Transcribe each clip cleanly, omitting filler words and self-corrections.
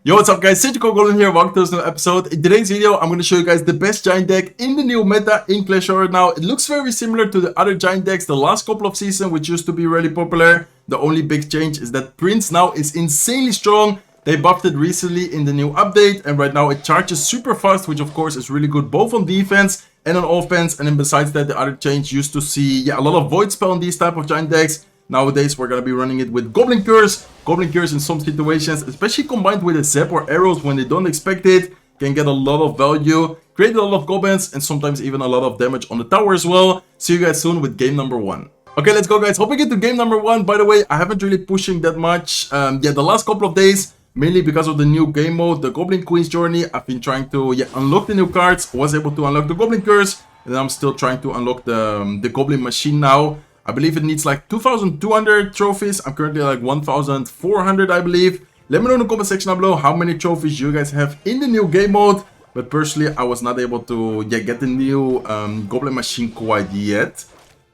Yo, what's up guys, Goblin here, welcome to this new episode. In today's video, I'm going to show you guys the best giant deck in the new meta in Clash Royale right now. It looks very similar to the other giant decks the last couple of seasons, which used to be really popular. The only big change is that Prince now is insanely strong. They buffed it recently in the new update, and right now it charges super fast, which of course is really good both on defense and on offense. And then besides that, the other change used to see a lot of void spell in these type of giant decks. Nowadays, we're going to be running it with Goblin Curse. Goblin Curse in some situations, especially combined with a Zap or arrows when they don't expect it, can get a lot of value, create a lot of goblins, and sometimes even a lot of damage on the tower as well. See you guys soon with game number 1. Okay, let's go guys. Hope we get to game number 1. By the way, I haven't really pushing that much the last couple of days, mainly because of the new game mode, the Goblin Queen's Journey. I've been trying to unlock the new cards, was able to unlock the Goblin Curse, and then I'm still trying to unlock the Goblin Machine now. I believe it needs like 2,200 trophies. I'm currently like 1,400, I believe. Let me know in the comment section down below how many trophies you guys have in the new game mode. But personally, I was not able to get the new Goblin Machine quite yet.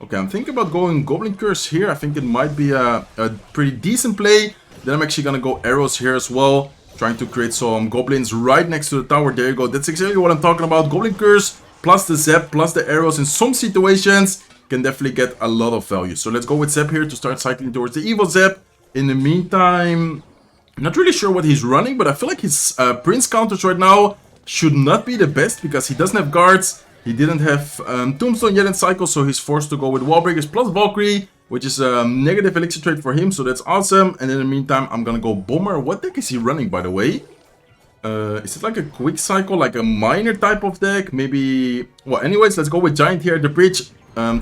Okay, I'm thinking about going Goblin Curse here. I think it might be a pretty decent play. Then I'm actually gonna go arrows here as well, trying to create some goblins right next to the tower. There you go. That's exactly what I'm talking about. Goblin Curse plus the Zap plus the arrows in some situations can definitely get a lot of value. So let's go with Zap here to start cycling towards the evil Zap. In the meantime, I'm not really sure what he's running, but I feel like his Prince counters right now should not be the best because he doesn't have guards. He didn't have Tombstone yet in cycle, so he's forced to go with Wall Breakers plus Valkyrie, which is a negative elixir trade for him, so that's awesome. And in the meantime, I'm gonna go Bomber. What deck is he running, by the way? Is it like a quick cycle, like a minor type of deck? Maybe... Well, anyways, let's go with Giant here at the bridge.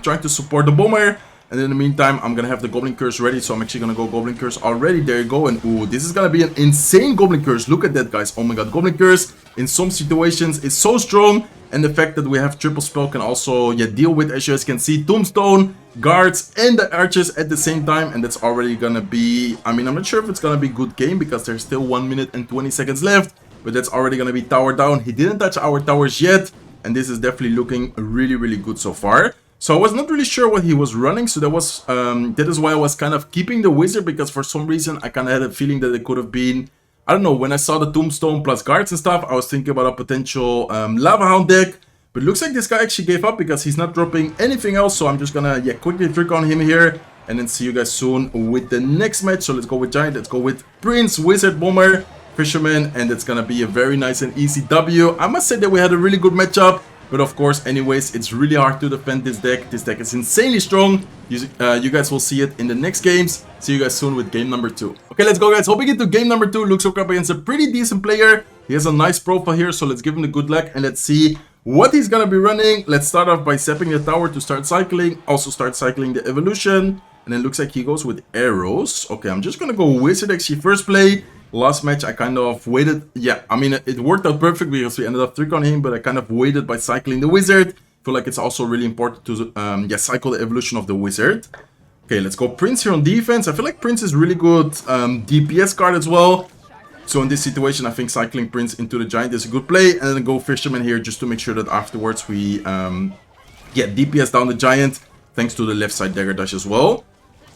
Trying to support the Bomber. And in the meantime, I'm gonna have the Goblin Curse ready. So I'm actually gonna go Goblin Curse already. There you go. And ooh, this is gonna be an insane Goblin Curse. Look at that, guys. Oh my god, Goblin Curse in some situations is so strong. And the fact that we have triple spell can also deal with, as you guys can see, Tombstone, guards, and the archers at the same time. And that's already gonna be... I mean, I'm not sure if it's gonna be a good game because there's still 1 minute and 20 seconds left. But that's already gonna be tower down. He didn't touch our towers yet. And this is definitely looking really, really good so far. So I was not really sure what he was running, so that is why I was kind of keeping the wizard, because for some reason I kind of had a feeling that it could have been, I don't know, when I saw the Tombstone plus guards and stuff, I was thinking about a potential Lava Hound deck. But it looks like this guy actually gave up because he's not dropping anything else, so I'm just gonna quickly trick on him here, and then see you guys soon with the next match. So let's go with Giant, let's go with Prince, Wizard, Bomber, Fisherman, and it's gonna be a very nice and easy W. I must say that we had a really good matchup. But of course, anyways, it's really hard to defend this deck. This deck is insanely strong. You guys will see it in the next games. See you guys soon with game number 2. Okay, let's go guys. Hope we get to game number 2. Looks up against a pretty decent player. He has a nice profile here, so let's give him the good luck. And let's see what he's gonna be running. Let's start off by zapping the tower to start cycling. Also start cycling the evolution. And then looks like he goes with arrows. Okay, I'm just gonna go Wizard actually first play. Last match, I kind of waited. I mean, it worked out perfect because we ended up trick on him, but I kind of waited by cycling the wizard. I feel like it's also really important to cycle the evolution of the wizard. Okay, let's go Prince here on defense. I feel like Prince is really good DPS card as well. So in this situation, I think cycling Prince into the Giant is a good play. And then go Fisherman here just to make sure that afterwards we DPS down the Giant, thanks to the left side dagger dash as well.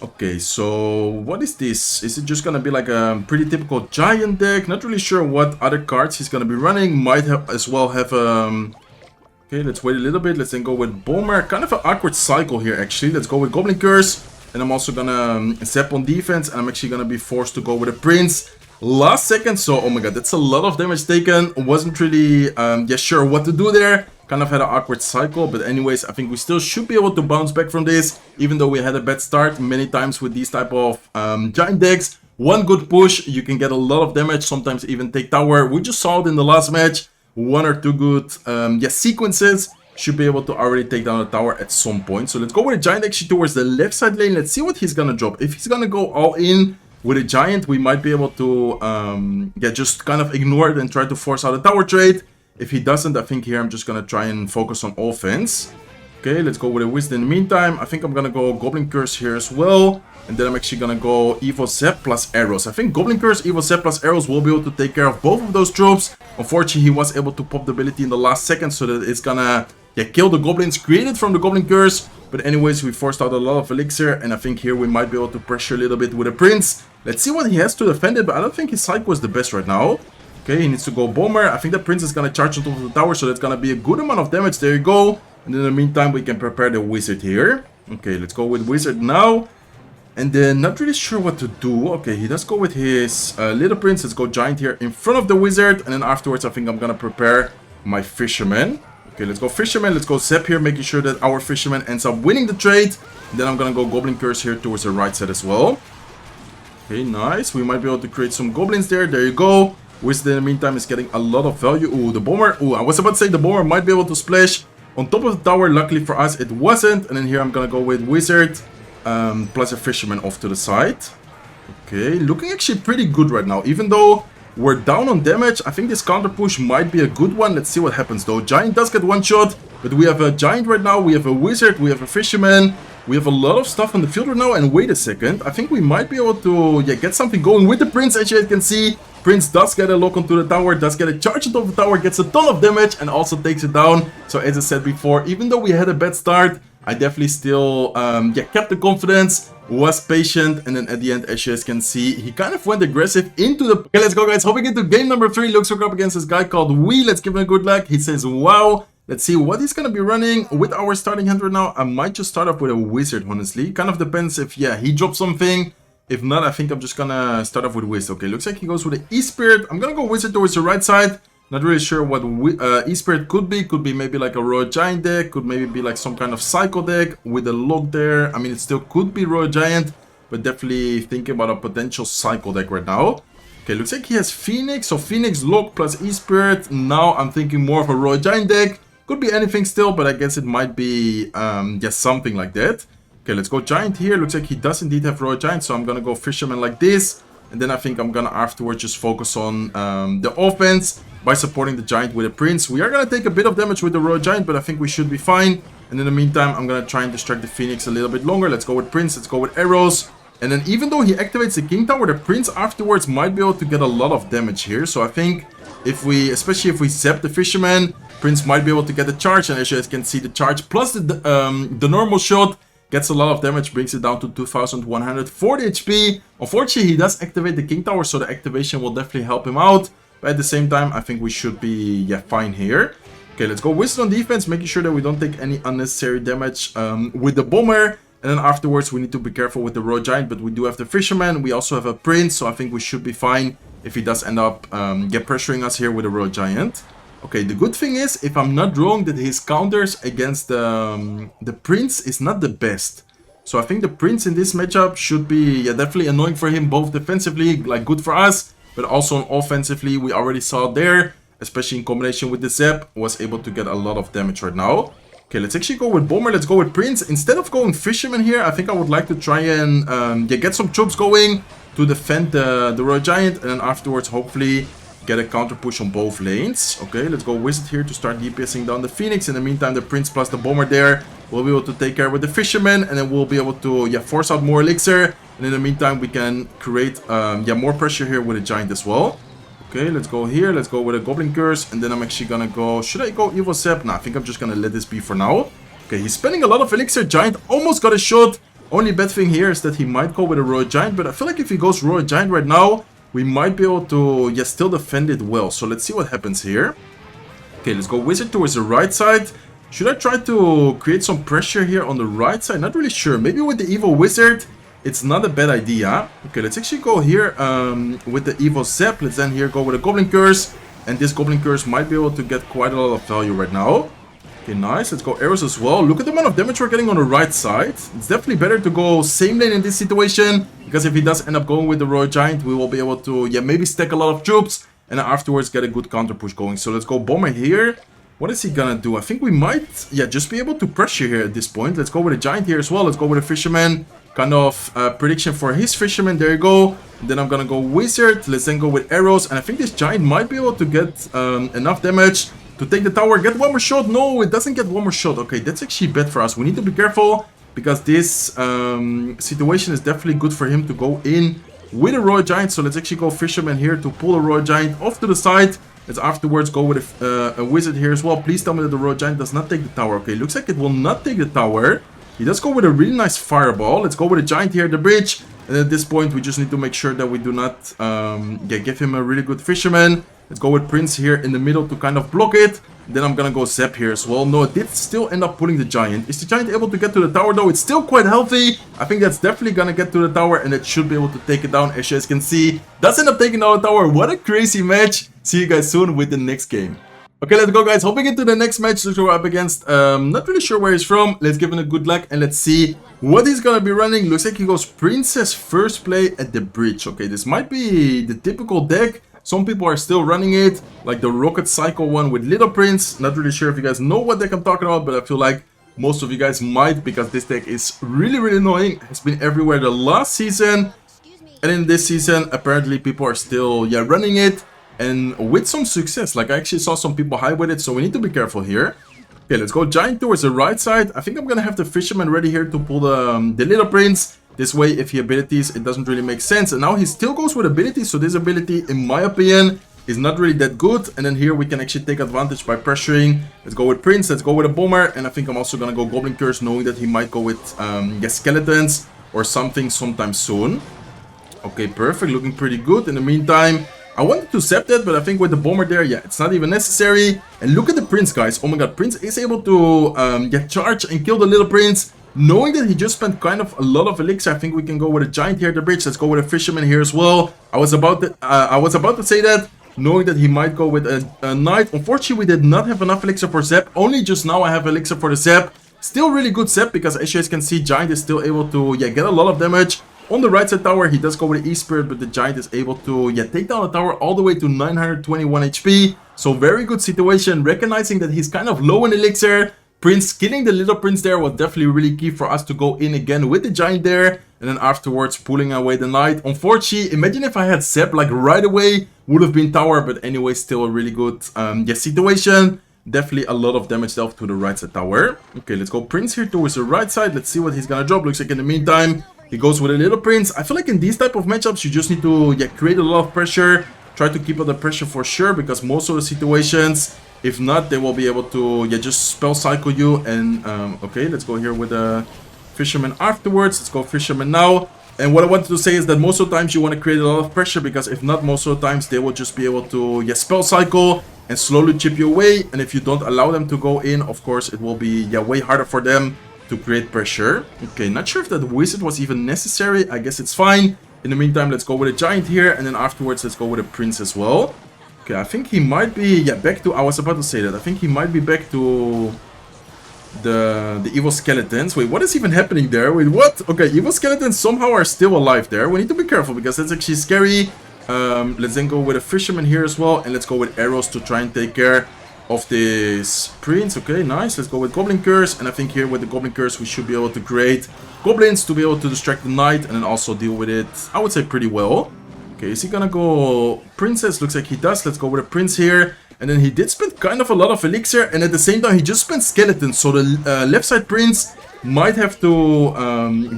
Okay, so what is this? Is it just gonna be like a pretty typical Giant deck? Not really sure what other cards he's gonna be running. Might have as well have okay, let's wait a little bit. Let's then go with Bomber. Kind of an awkward cycle here actually. Let's go with Goblin Curse. And I'm also gonna zap on defense. And I'm actually gonna be forced to go with a Prince last second. So oh my god, that's a lot of damage taken. Wasn't really sure what to do there. Kind of had an awkward cycle, but anyways, I think we still should be able to bounce back from this, even though we had a bad start many times with these type of giant decks. One good push, you can get a lot of damage, sometimes even take tower. We just saw it in the last match. 1 or 2 good sequences should be able to already take down the tower at some point. So let's go with a giant actually towards the left side lane. Let's see what he's gonna drop. If he's gonna go all in with a giant, we might be able to just kind of ignore it and try to force out a tower trade. If he doesn't, I think here I'm just gonna try and focus on offense. Okay, let's go with a Wizard in the meantime. I think I'm gonna go Goblin Curse here as well. And then I'm actually gonna go Evil Zap plus arrows. I think Goblin Curse, Evil Zap plus arrows will be able to take care of both of those tropes. Unfortunately, he was able to pop the ability in the last second, so that it's gonna kill the goblins created from the Goblin Curse. But anyways, we forced out a lot of elixir, and I think here we might be able to pressure a little bit with a Prince. Let's see what he has to defend it, but I don't think his cycle is the best right now. Okay, he needs to go bomber. I think the prince is gonna charge on top of the tower, so that's gonna be a good amount of damage. There you go. And in the meantime, we can prepare the wizard here. Okay, let's go with wizard now. And then not really sure what to do. Okay, he does go with his little prince. Let's go giant here in front of the wizard. And then afterwards, I think I'm gonna prepare my fisherman. Okay, let's go fisherman. Let's go Zep here, making sure that our fisherman ends up winning the trade. And then I'm gonna go goblin curse here towards the right side as well. Okay, nice. We might be able to create some goblins there. There you go. Wizard in the meantime is getting a lot of value. Ooh, the bomber. Ooh, I was about to say the bomber might be able to splash on top of the tower. Luckily for us, it wasn't. And then here I'm gonna go with wizard. Plus a fisherman off to the side. Okay, looking actually pretty good right now. Even though we're down on damage, I think this counter push might be a good one. Let's see what happens though. Giant does get one shot, but we have a giant right now. We have a wizard. We have a fisherman. We have a lot of stuff on the field right now. And wait a second, I think we might be able to get something going with the prince. As you guys can see, prince does get a lock onto the tower, does get a charge on top of the tower, gets a ton of damage, and also takes it down. So as I said before, even though we had a bad start, I definitely still kept the confidence, was patient, and then at the end, as you guys can see, he kind of went aggressive into the... Okay, let's go, guys. Hopping into game number 3. Looks like we're up against this guy called Wee. Let's give him a good luck. He says, wow. Let's see what he's going to be running with our starting hand right now. I might just start off with a wizard, honestly. Kind of depends if, he drops something. If not, I think I'm just going to start off with wizard. Okay, looks like he goes with the E-Spirit. I'm going to go wizard towards the right side. Not really sure what E-Spirit could be. Could be maybe like a Royal Giant deck. Could maybe be like some kind of Psycho deck with a lock there. I mean, it still could be Royal Giant, but definitely thinking about a potential Psycho deck right now. Okay, looks like he has Phoenix. So Phoenix, lock plus E-Spirit. Now I'm thinking more of a Royal Giant deck. Could be anything still, but I guess it might be just something like that. Okay, let's go Giant here. Looks like he does indeed have Royal Giant, so I'm gonna go Fisherman like this. And then I think I'm gonna afterwards just focus on the offense by supporting the Giant with a Prince. We are gonna take a bit of damage with the Royal Giant, but I think we should be fine. And in the meantime, I'm gonna try and distract the Phoenix a little bit longer. Let's go with Prince, let's go with arrows. And then even though he activates the King Tower, the Prince afterwards might be able to get a lot of damage here. So I think if we, especially if we zap the Fisherman, Prince might be able to get the charge. And as you guys can see, the charge plus the normal shot gets a lot of damage, brings it down to 2140 HP. Unfortunately, he does activate the King Tower, so the activation will definitely help him out. But at the same time, I think we should be fine here. Okay, let's go Wizard on defense, making sure that we don't take any unnecessary damage with the Bomber. And then afterwards, we need to be careful with the Royal Giant, but we do have the Fisherman. We also have a Prince, so I think we should be fine if he does end up pressuring us here with a Royal Giant. Okay, the good thing is, if I'm not wrong, that his counters against the Prince is not the best. So I think the Prince in this matchup should be definitely annoying for him, both defensively, like good for us, but also offensively. We already saw there, especially in combination with the Zap, was able to get a lot of damage right now. Okay, let's actually go with Bomber, let's go with Prince. Instead of going Fisherman here, I think I would like to try and get some troops going to defend the Royal Giant, and then afterwards, hopefully, get a counter push on both lanes. Okay, let's go Wizard here to start DPSing down the Phoenix. In the meantime, the Prince plus the Bomber there will be able to take care with the Fisherman, and then we'll be able to force out more Elixir. And in the meantime, we can create more pressure here with a Giant as well. Okay, let's go here. Let's go with a Goblin Curse, and then I'm actually gonna go... Should I go Evil Zap? No, I think I'm just gonna let this be for now. Okay, he's spending a lot of Elixir. Giant almost got a shot. Only bad thing here is that he might go with a Royal Giant, but I feel like if he goes Royal Giant right now, we might be able to still defend it well. So let's see what happens here. Okay, let's go Wizard towards the right side. Should I try to create some pressure here on the right side? Not really sure. Maybe with the Evil Wizard, it's not a bad idea. Okay, let's actually go here with the Evil Zap. Let's then here go with a Goblin Curse. And this Goblin Curse might be able to get quite a lot of value right now. Okay, nice. Let's go arrows as well. Look at the amount of damage we're getting on the right side. It's definitely better to go same lane in this situation, because if he does end up going with the Royal Giant, we will be able to, maybe stack a lot of troops and afterwards get a good counter push going. So let's go Bomber here. What is he gonna do? I think we might, just be able to pressure here at this point. Let's go with a Giant here as well. Let's go with a Fisherman. Kind of prediction for his Fisherman. There you go. And then I'm gonna go Wizard. Let's then go with arrows. And I think this Giant might be able to get enough damage to take the tower. Get one more shot. No, it doesn't get one more shot. Okay, that's actually bad for us. We need to be careful, because this situation is definitely good for him to go in with a Royal Giant. So let's actually go Fisherman here to pull a Royal Giant off to the side. Let's afterwards go with a Wizard here as well. Please tell me that the Royal Giant does not take the tower. Okay, looks like it will not take the tower. He does go with a really nice Fireball. Let's go with a Giant here at the bridge. And at this point, we just need to make sure that we do not give him a really good Fisherman. And Let's go with Prince here in the middle to kind of block it. Then I'm gonna go Zap here as well. No, it did still end up pulling the Giant. Is the Giant able to get to the tower though? It's still quite healthy. I think that's definitely gonna get to the tower and it should be able to take it down. As you guys can see, does end up taking down the tower. What a crazy match. See you guys soon with the next game. Okay, let's go guys. Hopping into the next match to go up against, not really sure where he's from. Let's give him a good luck and let's see what he's gonna be running. Looks like he goes Princess first play at the bridge. Okay, this might be the typical deck. Some people are still running it, like the Rocket Cycle one with Little Prince. Not really sure if you guys know what deck I'm talking about, but I feel like most of you guys might, because this deck is really, really annoying. It's been everywhere the last season, and in this season, apparently people are still, running it, and with some success. Like I actually saw some people high with it, so we need to be careful here. Okay, let's go Giant towards the right side. I think I'm gonna have the Fisherman ready here to pull the Little Prince. This way, if he abilities, it doesn't really make sense. And now he still goes with abilities, so this ability, in my opinion, is not really that good. And then here we can actually take advantage by pressuring. Let's go with Prince, let's go with a Bomber. And I think I'm also gonna go Goblin Curse, knowing that he might go with Skeletons or something sometime soon. Okay, perfect, looking pretty good. In the meantime, I wanted to zap that, but I think with the Bomber there, it's not even necessary. And look at the Prince, guys. Oh my god, Prince is able to get charged and kill the Little Prince. Knowing that he just spent kind of a lot of elixir, I think we can go with a Giant here at the bridge. Let's go with a Fisherman here as well. I was about to say that, knowing that he might go with a Knight. Unfortunately, we did not have enough elixir for Zap. Only just now I have elixir for the Zap. Still really good Zap, because as you guys can see, Giant is still able to get a lot of damage. On the right side tower, he does go with the E-Spirit, but the Giant is able to take down the tower all the way to 921 HP. So very good situation, recognizing that he's kind of low in elixir. Prince killing the Little Prince there was definitely really key for us to go in again with the Giant there. And then afterwards pulling away the Knight. Unfortunately, imagine if I had Zap like right away, would have been tower. But anyway, still a really good situation. Definitely a lot of damage dealt to the right side tower. Okay, let's go Prince here towards the right side. Let's see what he's gonna drop. Looks like in the meantime, he goes with a Little Prince. I feel like in these type of matchups, you just need to create a lot of pressure. Try to keep up the pressure for sure, because most of the situations, if not, they will be able to just spell cycle you. And okay, let's go here with a Fisherman afterwards. Let's go Fisherman now. And what I wanted to say is that most of the times you want to create a lot of pressure, because if not, most of the times they will just be able to spell cycle and slowly chip you away. And if you don't allow them to go in, of course, it will be way harder for them to create pressure. Okay, not sure if that Wizard was even necessary. I guess it's fine. In the meantime, let's go with a Giant here, and then afterwards let's go with a Prince as well. Okay, I think he might be back to, I was about to say that, I think he might be back to the evil skeletons. Wait, what is even happening there? Wait, what? Okay, evil skeletons somehow are still alive there. We need to be careful, because that's actually scary. Let's then go with a Fisherman here as well, and let's go with arrows to try and take care of this Prince. Okay, nice. Let's go with Goblin Curse, and I think here with the Goblin Curse we should be able to create Goblins to be able to distract the Knight, and then also deal with it, I would say, pretty well. Okay, is he gonna go Princess? Looks like he does. Let's go with a Prince here. And then he did spend kind of a lot of elixir, and at the same time he just spent Skeletons. So the left side Prince might have to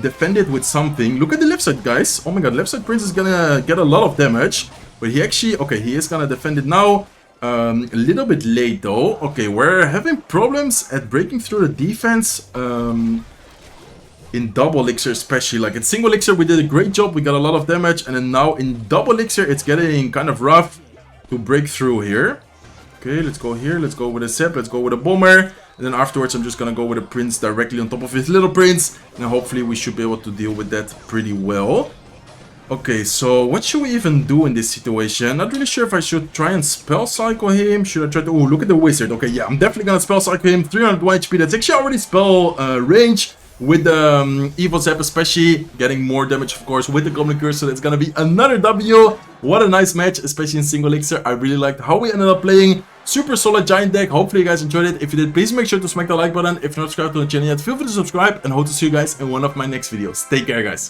defend it with something. Look at the left side, guys. Oh my god, left side Prince is gonna get a lot of damage. But he actually, okay, he is gonna defend it now. A little bit late though. Okay, we're having problems at breaking through the defense. In double elixir especially. Like in single elixir we did a great job, we got a lot of damage, and then now in double elixir it's getting kind of rough to break through here. Okay, let's go here, let's go with a Zap, let's go with a Bomber, and then afterwards I'm just gonna go with a Prince directly on top of his Little Prince, and hopefully we should be able to deal with that pretty well. Okay, so what should we even do in this situation? Not really sure if I should try and spell cycle him. Should I try to... Oh, look at the Wizard. Okay, yeah, I'm definitely gonna spell cycle him. 301 HP, that's actually already spell range. With the Evil Zap especially, getting more damage of course with the Goblin Curse, so that's gonna be another W. What a nice match, especially in single elixir. I really liked how we ended up playing. Super solid Giant deck. Hopefully you guys enjoyed it. If you did, please make sure to smack the like button. If you're not subscribed to the channel yet, feel free to subscribe, and hope to see you guys in one of my next videos. Take care, guys.